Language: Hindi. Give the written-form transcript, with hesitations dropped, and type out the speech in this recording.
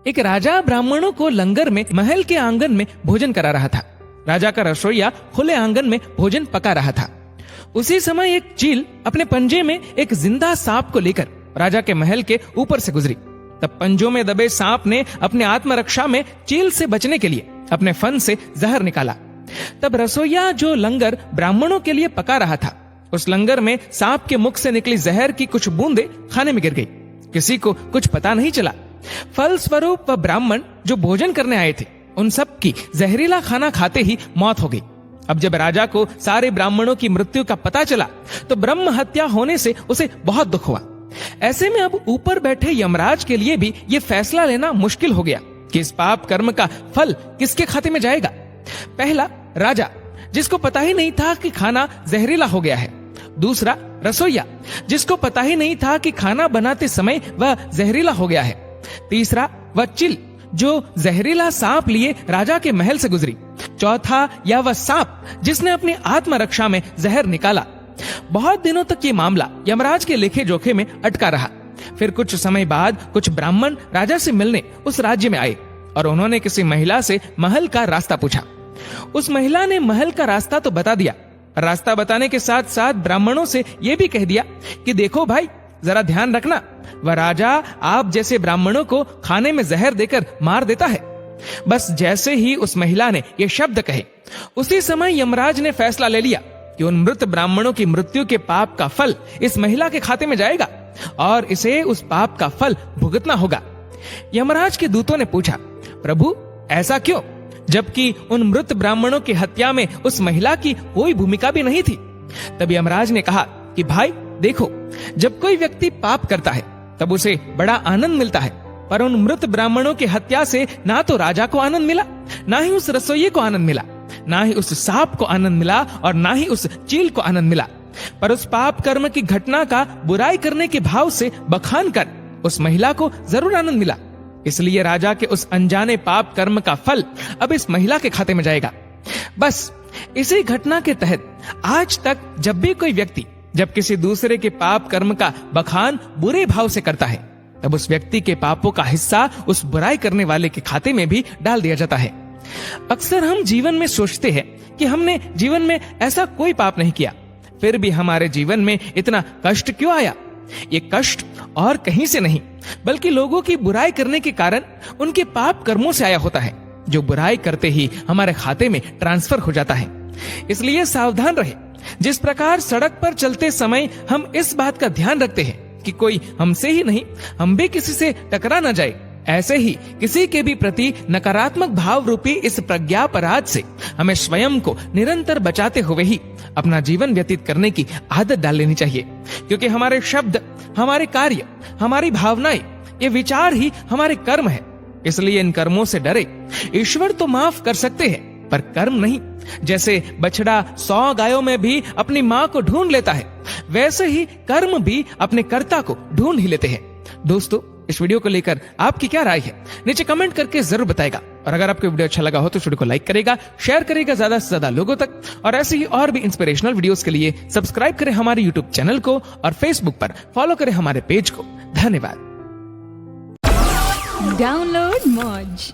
एक राजा ब्राह्मणों को लंगर में महल के आंगन में भोजन करा रहा था। राजा का रसोइया खुले आंगन में भोजन पका रहा था। उसी समय एक चील अपने पंजे में एक जिंदा सांप को लेकर राजा के महल के ऊपर से गुजरी। तब पंजों में दबे सांप ने अपने आत्मरक्षा में चील से बचने के लिए अपने फन से जहर निकाला। तब रसोइया जो लंगर ब्राह्मणों के लिए पका रहा था, उस लंगर में सांप के मुख से निकली जहर की कुछ बूंदें खाने में गिर गई। किसी को कुछ पता नहीं चला। फलस्वरूप वह ब्राह्मण जो भोजन करने आए थे, उन सब की जहरीला खाना खाते ही मौत हो गई। अब जब राजा को सारे ब्राह्मणों की मृत्यु का पता चला तो ब्रह्म हत्या होने से उसे बहुत दुख हुआ। ऐसे में अब ऊपर बैठे यमराज के लिए भी ये फैसला लेना मुश्किल हो गया कि इस पाप कर्म का फल किसके खाते में जाएगा। पहला, राजा जिसको पता ही नहीं था कि खाना जहरीला हो गया है। दूसरा, रसोइया जिसको पता ही नहीं था कि खाना बनाते समय वह जहरीला हो गया है। तीसरा, वह चील जो जहरीला सांप लिए राजा के महल से गुजरी। चौथा, या वह सांप जिसने अपनी आत्मरक्षा में जहर निकाला। बहुत दिनों तक ये मामला यमराज के लेखे जोखे में अटका रहा। फिर कुछ समय बाद कुछ ब्राह्मण राजा से मिलने उस राज्य में आए और उन्होंने किसी महिला से महल का रास्ता पूछा। उस महिला ने महल का रास्ता तो बता दिया। रास्ता बताने के साथ साथ ब्राह्मणों से यह भी कह दिया कि देखो भाई, जरा ध्यान रखना, वह राजा आप जैसे ब्राह्मणों को खाने में जहर देकर मार देता है। बस जैसे ही उस महिला ने ये शब्द कहे, उसी समय यमराज ने फैसला ले लिया कि उन मृत ब्राह्मणों की मृत्यु के पाप का फल इस महिला के खाते में जाएगा और इसे उस पाप का फल भुगतना होगा। यमराज के दूतों ने पूछा, प्रभु ऐसा क्यों, जबकि उन मृत ब्राह्मणों की हत्या में उस महिला की कोई भूमिका भी नहीं थी। तब यमराज ने कहा कि भाई देखो, जब कोई व्यक्ति पाप करता है तब उसे बड़ा आनंद मिलता है, पर उन मृत ब्राह्मणों की हत्या से ना तो राजा को आनंद मिला, ना ही उस रसोइये को आनंद मिला, ना ही उस सांप को आनंद मिला और ना ही उस चील को आनंद मिला। पर उस पाप कर्म की घटना का बुराई करने के भाव से बखान कर उस महिला को जरूर आनंद मिला। इसलिए राजा के उस अनजाने पाप कर्म का फल अब इस महिला के खाते में जाएगा। बस इसी घटना के तहत आज तक जब भी कोई व्यक्ति जब किसी दूसरे के पाप कर्म का बखान बुरे भाव से करता है, तब उस व्यक्ति के पापों का हिस्सा उस बुराई करने वाले के खाते में भी डाल दिया जाता है। अक्सर हम जीवन में सोचते हैं कि हमने जीवन में ऐसा कोई पाप नहीं किया, फिर भी हमारे जीवन में इतना कष्ट क्यों आया। ये कष्ट और कहीं से नहीं, बल्कि लोगों की बुराई करने के कारण उनके पाप कर्मों से आया होता है, जो बुराई करते ही हमारे खाते में ट्रांसफर हो जाता है। इसलिए सावधान रहे। जिस प्रकार सड़क पर चलते समय हम इस बात का ध्यान रखते हैं कि कोई हमसे ही नहीं, हम भी किसी से टकरा न जाए, ऐसे ही किसी के भी प्रति नकारात्मक भाव रूपी इस प्रज्ञापराध से हमें स्वयं को निरंतर बचाते हुए ही अपना जीवन व्यतीत करने की आदत डाल लेनी चाहिए। क्योंकि हमारे शब्द, हमारे कार्य, हमारी भावनाएं, ये विचार ही हमारे कर्म है। इसलिए इन कर्मों से डरे। ईश्वर तो माफ कर सकते हैं, पर कर्म नहीं। जैसे बछड़ा 100 गायों में भी अपनी माँ को ढूंढ लेता है, वैसे ही कर्म भी अपने कर्ता को ढूंढ ही लेते हैं। दोस्तों, इस वीडियो को लेकर आपकी क्या राय है, नीचे कमेंट करके जरूर बताएगा। और अगर आपको वीडियो अच्छा लगा हो तो वीडियो को लाइक करेगा, शेयर करेगा ज्यादा से ज्यादा लोगों तक। और ऐसे ही और भी इंस्पिरेशनल वीडियोस के लिए सब्सक्राइब करें हमारे यूट्यूब चैनल को और फेसबुक पर फॉलो करें हमारे पेज को। धन्यवाद। डाउनलोड मौज।